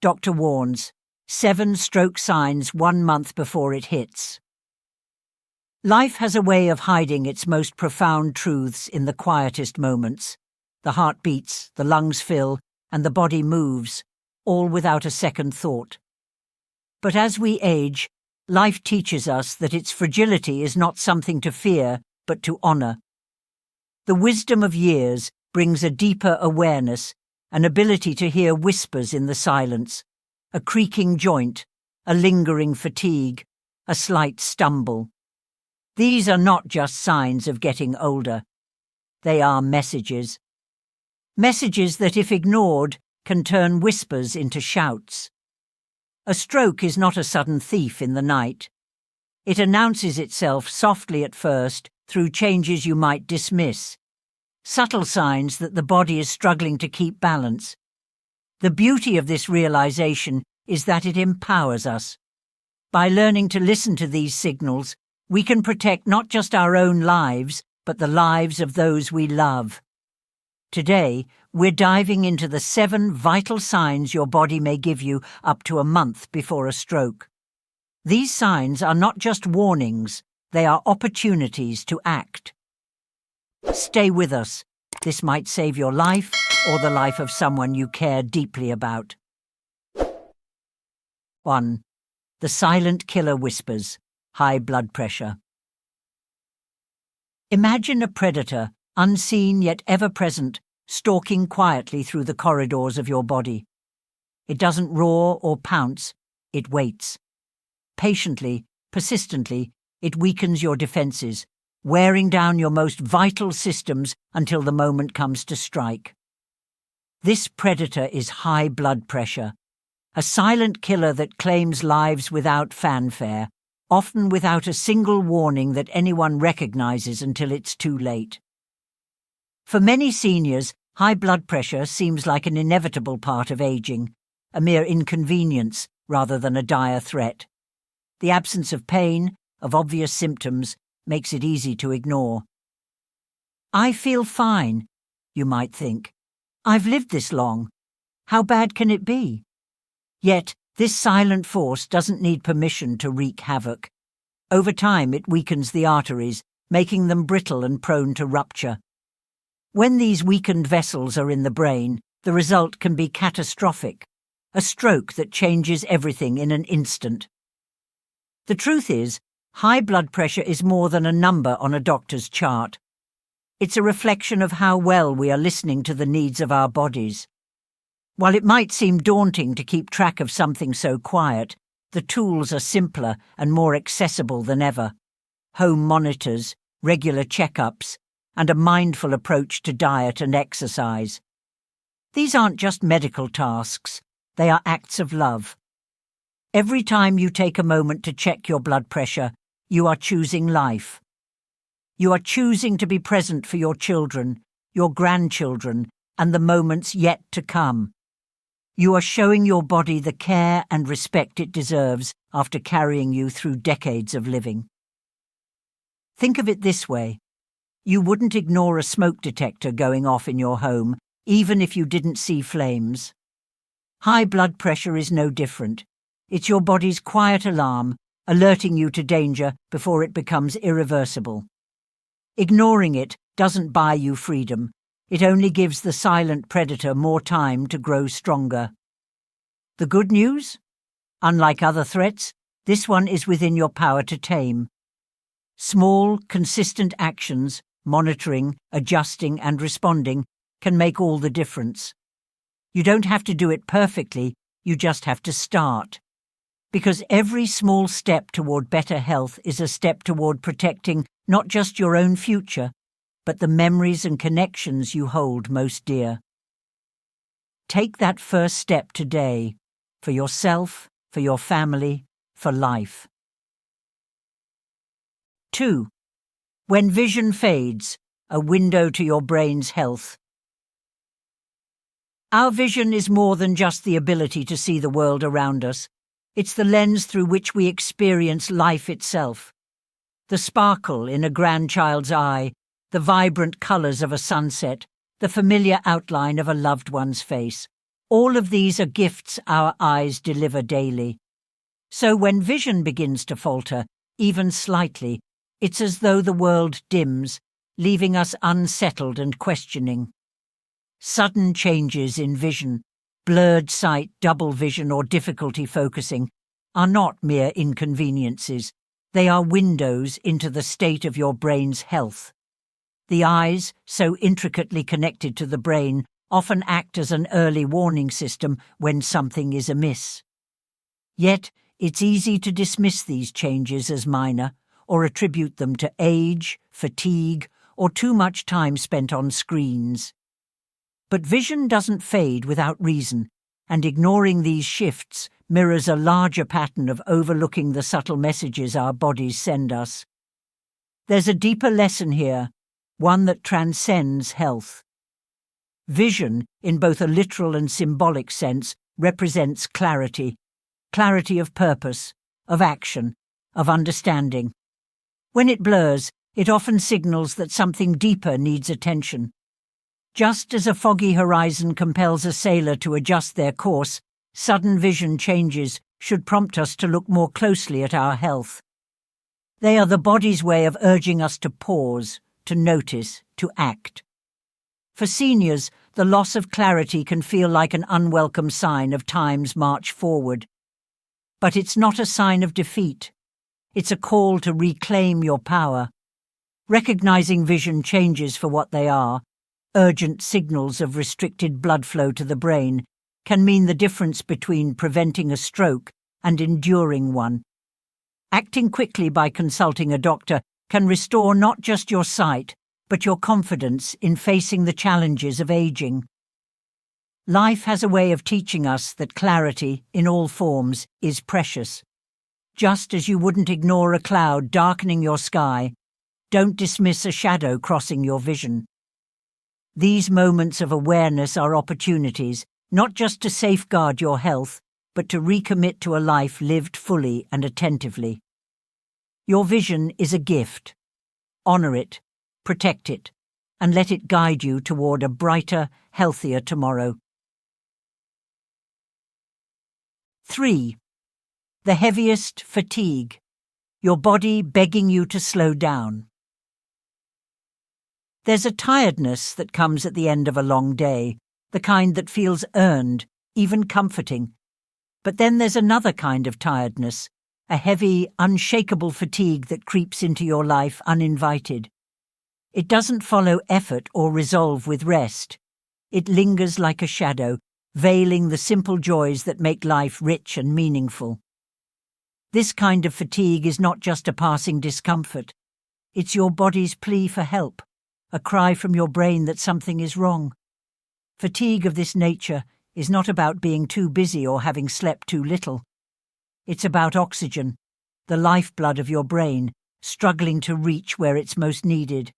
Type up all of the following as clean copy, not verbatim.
doctor warns, 7 stroke signs 1 month before it hits. Life has a way of hiding its most profound truths in the quietest moments. The heart beats, the lungs fill, and the body moves, all without a second thought. But as we age, life teaches us that its fragility is not something to fear, but to honor. The wisdom of years brings a deeper awareness, an ability to hear whispers in the silence, a creaking joint, a lingering fatigue, a slight stumble. These are not just signs of getting older. They are messages. Messages that, if ignored, can turn whispers into shouts. A stroke is not a sudden thief in the night. It announces itself softly at first through changes you might dismiss, subtle signs that the body is struggling to keep balance. The beauty of this realization is that it empowers us. By learning to listen to these signals, we can protect not just our own lives, but the lives of those we love. Today, we're diving into the 7 vital signs your body may give you up to a month before a stroke. These signs are not just warnings, they are opportunities to act. Stay with us. This might save your life or the life of someone you care deeply about. 1. The silent killer whispers. High blood pressure. Imagine a predator, unseen yet ever present, stalking quietly through the corridors of your body. It doesn't roar or pounce, it waits. Patiently, persistently, it weakens your defenses, wearing down your most vital systems until the moment comes to strike. This predator is high blood pressure, a silent killer that claims lives without fanfare, often without a single warning that anyone recognizes until it's too late. For many seniors, high blood pressure seems like an inevitable part of aging, a mere inconvenience rather than a dire threat. The absence of pain, of obvious symptoms, makes it easy to ignore. I feel fine, you might think. I've lived this long. How bad can it be? Yet, this silent force doesn't need permission to wreak havoc. Over time, it weakens the arteries, making them brittle and prone to rupture. When these weakened vessels are in the brain, the result can be catastrophic, a stroke that changes everything in an instant. The truth is, high blood pressure is more than a number on a doctor's chart. It's a reflection of how well we are listening to the needs of our bodies. While it might seem daunting to keep track of something so quiet, the tools are simpler and more accessible than ever. Home monitors, regular checkups, and a mindful approach to diet and exercise. These aren't just medical tasks, they are acts of love. Every time you take a moment to check your blood pressure, you are choosing life. You are choosing to be present for your children, your grandchildren, and the moments yet to come. You are showing your body the care and respect it deserves after carrying you through decades of living. Think of it this way. You wouldn't ignore a smoke detector going off in your home, even if you didn't see flames. High blood pressure is no different. It's your body's quiet alarm, alerting you to danger before it becomes irreversible. Ignoring it doesn't buy you freedom. It only gives the silent predator more time to grow stronger. The good news? Unlike other threats, this one is within your power to tame. Small, consistent actions, monitoring, adjusting, and responding, can make all the difference. You don't have to do it perfectly, you just have to start. Because every small step toward better health is a step toward protecting not just your own future, but the memories and connections you hold most dear. Take that first step today, for yourself, for your family, for life. 2. When vision fades, a window to your brain's health. Our vision is more than just the ability to see the world around us. It's the lens through which we experience life itself. The sparkle in a grandchild's eye, the vibrant colours of a sunset, the familiar outline of a loved one's face. All of these are gifts our eyes deliver daily. So when vision begins to falter, even slightly, it's as though the world dims, leaving us unsettled and questioning. Sudden changes in vision, blurred sight, double vision, or difficulty focusing, are not mere inconveniences. They are windows into the state of your brain's health. The eyes, so intricately connected to the brain, often act as an early warning system when something is amiss. Yet, it's easy to dismiss these changes as minor, or attribute them to age, fatigue, or too much time spent on screens. But vision doesn't fade without reason, and ignoring these shifts mirrors a larger pattern of overlooking the subtle messages our bodies send us. There's a deeper lesson here, one that transcends health. Vision, in both a literal and symbolic sense, represents clarity of purpose, of action, of understanding. When it blurs, it often signals that something deeper needs attention. Just as a foggy horizon compels a sailor to adjust their course, sudden vision changes should prompt us to look more closely at our health. They are the body's way of urging us to pause, to notice, to act. For seniors, the loss of clarity can feel like an unwelcome sign of time's march forward. But it's not a sign of defeat. It's a call to reclaim your power. Recognizing vision changes for what they are, urgent signals of restricted blood flow to the brain, can mean the difference between preventing a stroke and enduring one. Acting quickly by consulting a doctor can restore not just your sight, but your confidence in facing the challenges of aging. Life has a way of teaching us that clarity, in all forms, is precious. Just as you wouldn't ignore a cloud darkening your sky, don't dismiss a shadow crossing your vision. These moments of awareness are opportunities, not just to safeguard your health, but to recommit to a life lived fully and attentively. Your vision is a gift. Honor it, protect it, and let it guide you toward a brighter, healthier tomorrow. 3. The heaviest fatigue. Your body begging you to slow down. There's a tiredness that comes at the end of a long day, the kind that feels earned, even comforting. But then there's another kind of tiredness, a heavy, unshakable fatigue that creeps into your life uninvited. It doesn't follow effort or resolve with rest. It lingers like a shadow, veiling the simple joys that make life rich and meaningful. This kind of fatigue is not just a passing discomfort. It's your body's plea for help, a cry from your brain that something is wrong. Fatigue of this nature is not about being too busy or having slept too little. It's about oxygen, the lifeblood of your brain, struggling to reach where it's most needed.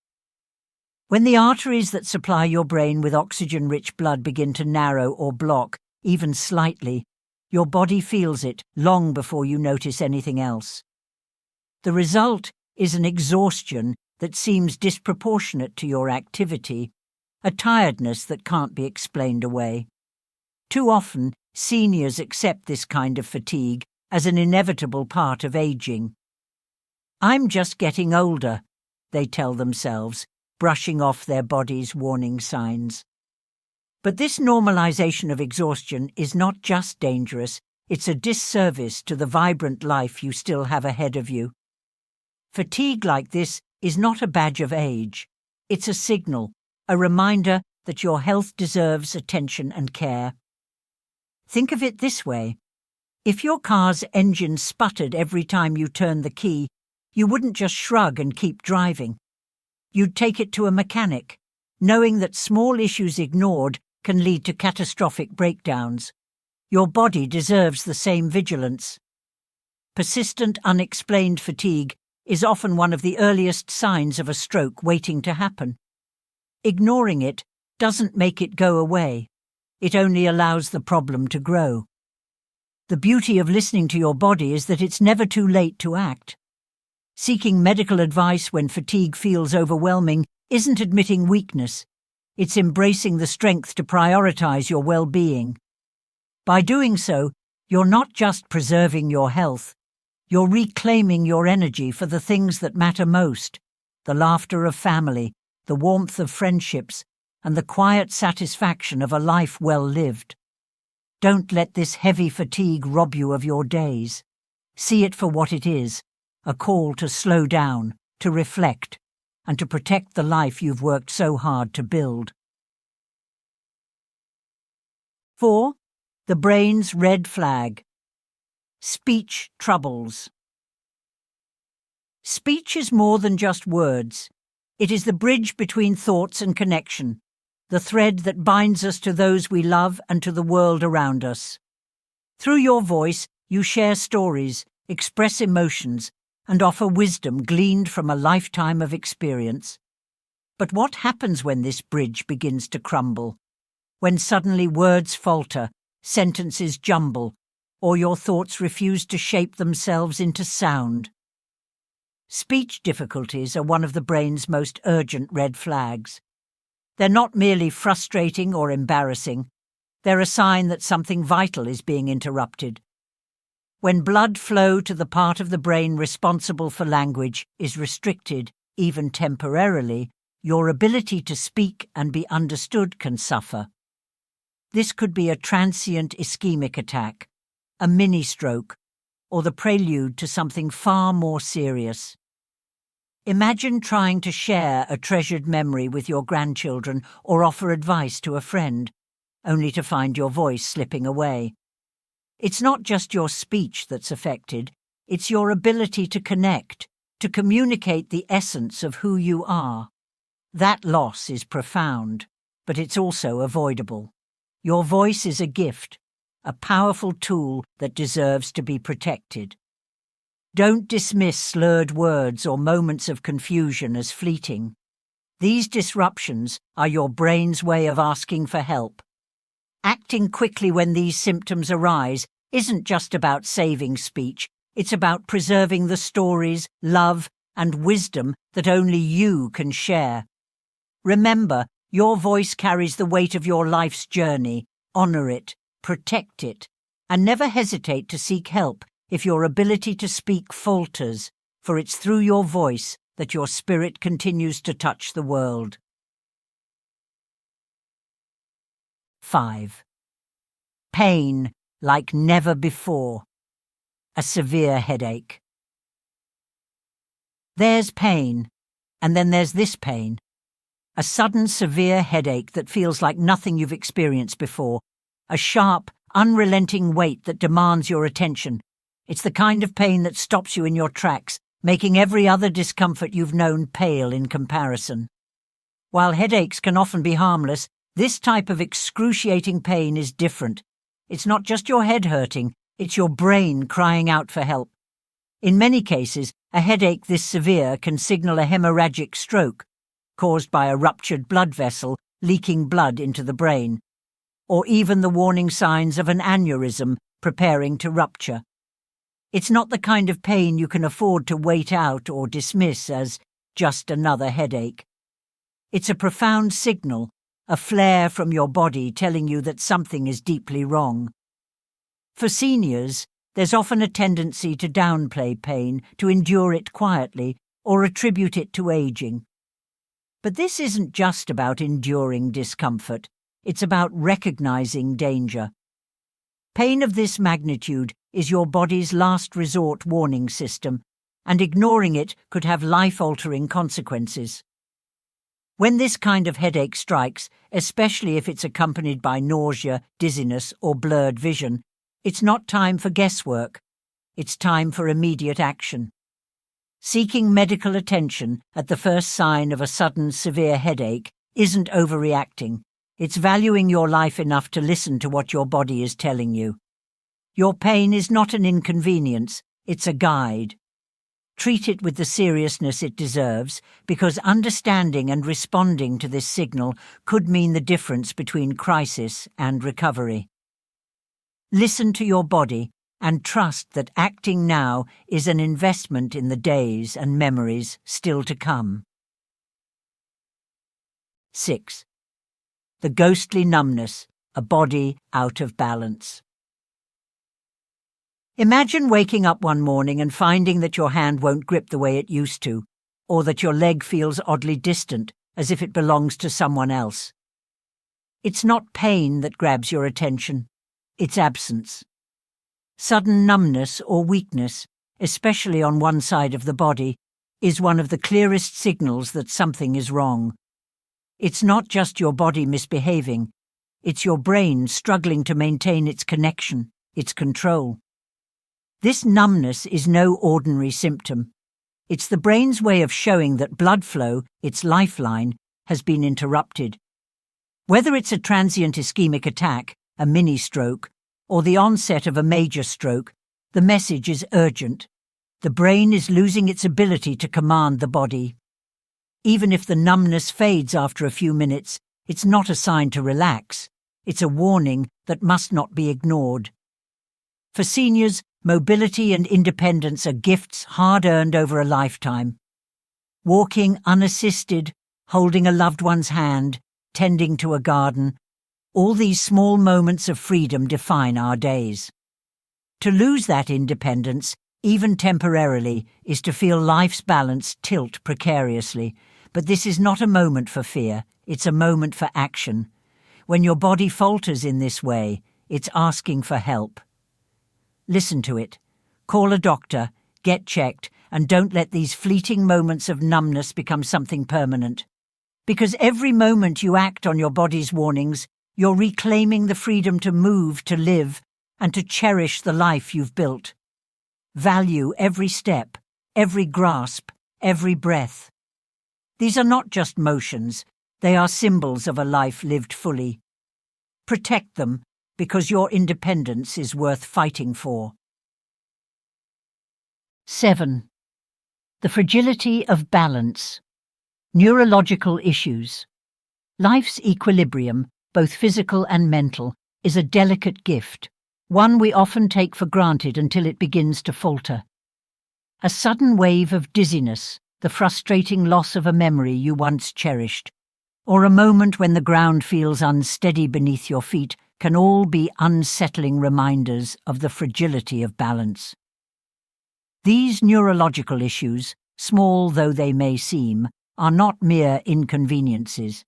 When the arteries that supply your brain with oxygen-rich blood begin to narrow or block, even slightly, your body feels it long before you notice anything else. The result is an exhaustion that seems disproportionate to your activity, a tiredness that can't be explained away. Too often, seniors accept this kind of fatigue as an inevitable part of aging. "I'm just getting older," they tell themselves, brushing off their body's warning signs. But this normalization of exhaustion is not just dangerous, it's a disservice to the vibrant life you still have ahead of you. Fatigue like this is not a badge of age. It's a signal, a reminder that your health deserves attention and care. Think of it this way. If your car's engine sputtered every time you turned the key, you wouldn't just shrug and keep driving. You'd take it to a mechanic, knowing that small issues ignored can lead to catastrophic breakdowns. Your body deserves the same vigilance. Persistent, unexplained fatigue is often one of the earliest signs of a stroke waiting to happen. Ignoring it doesn't make it go away. It only allows the problem to grow. The beauty of listening to your body is that it's never too late to act. Seeking medical advice when fatigue feels overwhelming isn't admitting weakness. It's embracing the strength to prioritize your well-being, By doing so, you're not just preserving your health, you're reclaiming your energy for the things that matter most: the laughter of family, the warmth of friendships, and the quiet satisfaction of a life well lived. Don't let this heavy fatigue rob you of your days. See it for what it is, a call to slow down, to reflect, and to protect the life you've worked so hard to build. 4. The brain's red flag. Speech troubles. Speech is more than just words. It is the bridge between thoughts and connection, the thread that binds us to those we love and to the world around us. Through your voice, you share stories, express emotions, and offer wisdom gleaned from a lifetime of experience. But what happens when this bridge begins to crumble? When suddenly words falter, sentences jumble, or your thoughts refuse to shape themselves into sound? Speech difficulties are one of the brain's most urgent red flags. They're not merely frustrating or embarrassing. They're a sign that something vital is being interrupted. When blood flow to the part of the brain responsible for language is restricted, even temporarily, your ability to speak and be understood can suffer. This could be a transient ischemic attack, a mini-stroke, or the prelude to something far more serious. Imagine trying to share a treasured memory with your grandchildren or offer advice to a friend, only to find your voice slipping away. It's not just your speech that's affected, it's your ability to connect, to communicate the essence of who you are. That loss is profound, but it's also avoidable. Your voice is a gift, a powerful tool that deserves to be protected. Don't dismiss slurred words or moments of confusion as fleeting. These disruptions are your brain's way of asking for help. Acting quickly when these symptoms arise isn't just about saving speech, it's about preserving the stories, love, and wisdom that only you can share. Remember, your voice carries the weight of your life's journey. Honor it, protect it, and never hesitate to seek help if your ability to speak falters, for it's through your voice that your spirit continues to touch the world. 5. Pain like never before. A severe headache. There's pain, and then there's this pain. A sudden severe headache that feels like nothing you've experienced before. A sharp, unrelenting weight that demands your attention. It's the kind of pain that stops you in your tracks, making every other discomfort you've known pale in comparison. While headaches can often be harmless, this type of excruciating pain is different. It's not just your head hurting, it's your brain crying out for help. In many cases, a headache this severe can signal a hemorrhagic stroke, caused by a ruptured blood vessel leaking blood into the brain, or even the warning signs of an aneurysm preparing to rupture. It's not the kind of pain you can afford to wait out or dismiss as just another headache. It's a profound signal, a flare from your body telling you that something is deeply wrong. For seniors, there's often a tendency to downplay pain, to endure it quietly, or attribute it to aging. But this isn't just about enduring discomfort. It's about recognizing danger. Pain of this magnitude is your body's last resort warning system, and ignoring it could have life-altering consequences. When this kind of headache strikes, especially if it's accompanied by nausea, dizziness, or blurred vision, it's not time for guesswork. It's time for immediate action. Seeking medical attention at the first sign of a sudden severe headache isn't overreacting. It's valuing your life enough to listen to what your body is telling you. Your pain is not an inconvenience, it's a guide. Treat it with the seriousness it deserves, because understanding and responding to this signal could mean the difference between crisis and recovery. Listen to your body and trust that acting now is an investment in the days and memories still to come. 6. The ghostly numbness, a body out of balance. Imagine waking up one morning and finding that your hand won't grip the way it used to, or that your leg feels oddly distant, as if it belongs to someone else. It's not pain that grabs your attention, it's absence. Sudden numbness or weakness, especially on one side of the body, is one of the clearest signals that something is wrong. It's not just your body misbehaving, it's your brain struggling to maintain its connection, its control. This numbness is no ordinary symptom. It's the brain's way of showing that blood flow, its lifeline, has been interrupted. Whether it's a transient ischemic attack, a mini-stroke, or the onset of a major stroke, the message is urgent. The brain is losing its ability to command the body. Even if the numbness fades after a few minutes, it's not a sign to relax. It's a warning that must not be ignored. For seniors, mobility and independence are gifts hard-earned over a lifetime. Walking unassisted, holding a loved one's hand, tending to a garden, all these small moments of freedom define our days. To lose that independence, even temporarily, is to feel life's balance tilt precariously. But this is not a moment for fear, it's a moment for action. When your body falters in this way, it's asking for help. Listen to it. Call a doctor, get checked, and don't let these fleeting moments of numbness become something permanent. Because every moment you act on your body's warnings, you're reclaiming the freedom to move, to live, and to cherish the life you've built. Value every step, every grasp, every breath. These are not just motions, they are symbols of a life lived fully. Protect them, because your independence is worth fighting for. 7. The fragility of balance. Neurological issues. Life's equilibrium, both physical and mental, is a delicate gift, one we often take for granted until it begins to falter. A sudden wave of dizziness, the frustrating loss of a memory you once cherished, or a moment when the ground feels unsteady beneath your feet, can all be unsettling reminders of the fragility of balance. These neurological issues, small though they may seem, are not mere inconveniences.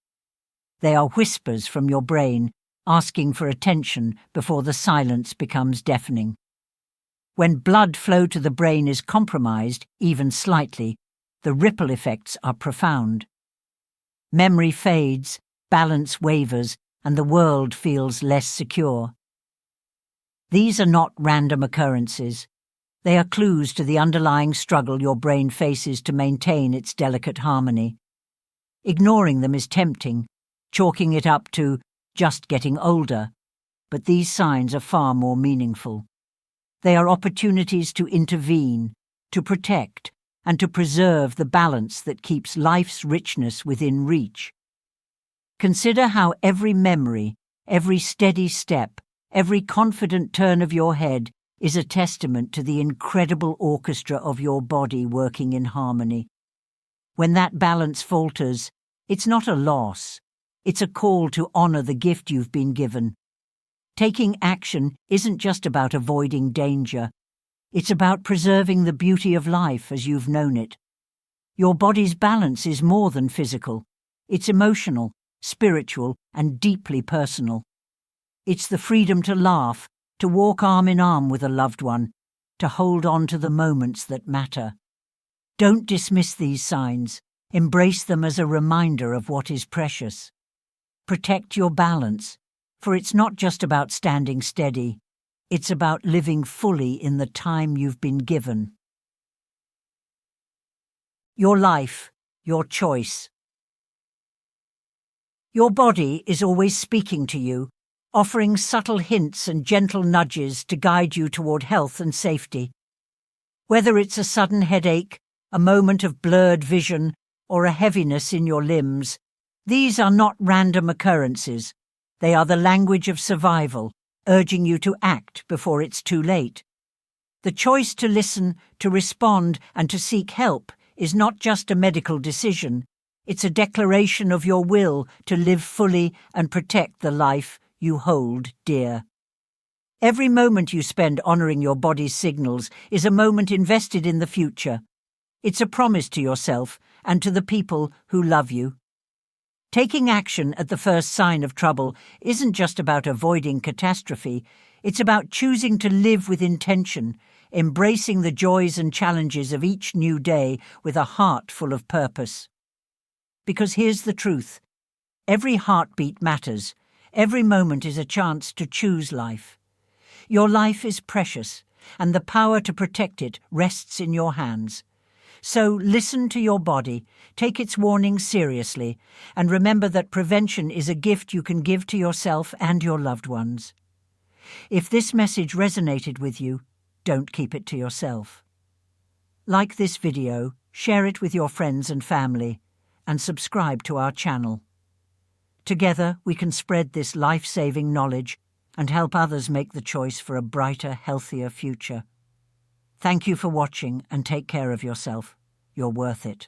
They are whispers from your brain, asking for attention before the silence becomes deafening. When blood flow to the brain is compromised, even slightly, the ripple effects are profound. Memory fades, balance wavers, and the world feels less secure. These are not random occurrences. They are clues to the underlying struggle your brain faces to maintain its delicate harmony. Ignoring them is tempting, chalking it up to just getting older, but these signs are far more meaningful. They are opportunities to intervene, to protect, and to preserve the balance that keeps life's richness within reach. Consider how every memory, every steady step, every confident turn of your head is a testament to the incredible orchestra of your body working in harmony. When that balance falters, it's not a loss. It's a call to honor the gift you've been given. Taking action isn't just about avoiding danger. It's about preserving the beauty of life as you've known it. Your body's balance is more than physical. It's emotional, spiritual, and deeply personal. It's the freedom to laugh, to walk arm in arm with a loved one, to hold on to the moments that matter. Don't dismiss these signs. Embrace them as a reminder of what is precious. Protect your balance, for it's not just about standing steady. It's about living fully in the time you've been given. Your life, your choice. Your body is always speaking to you, offering subtle hints and gentle nudges to guide you toward health and safety. Whether it's a sudden headache, a moment of blurred vision, or a heaviness in your limbs, these are not random occurrences. They are the language of survival, urging you to act before it's too late. The choice to listen, to respond, and to seek help is not just a medical decision. It's a declaration of your will to live fully and protect the life you hold dear. Every moment you spend honoring your body's signals is a moment invested in the future. It's a promise to yourself and to the people who love you. Taking action at the first sign of trouble isn't just about avoiding catastrophe, it's about choosing to live with intention, embracing the joys and challenges of each new day with a heart full of purpose. Because here's the truth: every heartbeat matters, every moment is a chance to choose life. Your life is precious, and the power to protect it rests in your hands. So listen to your body, take its warnings seriously, and remember that prevention is a gift you can give to yourself and your loved ones. If this message resonated with you, don't keep it to yourself. Like this video, share it with your friends and family, and subscribe to our channel. Together we can spread this life-saving knowledge and help others make the choice for a brighter, healthier future. Thank you for watching and take care of yourself. You're worth it.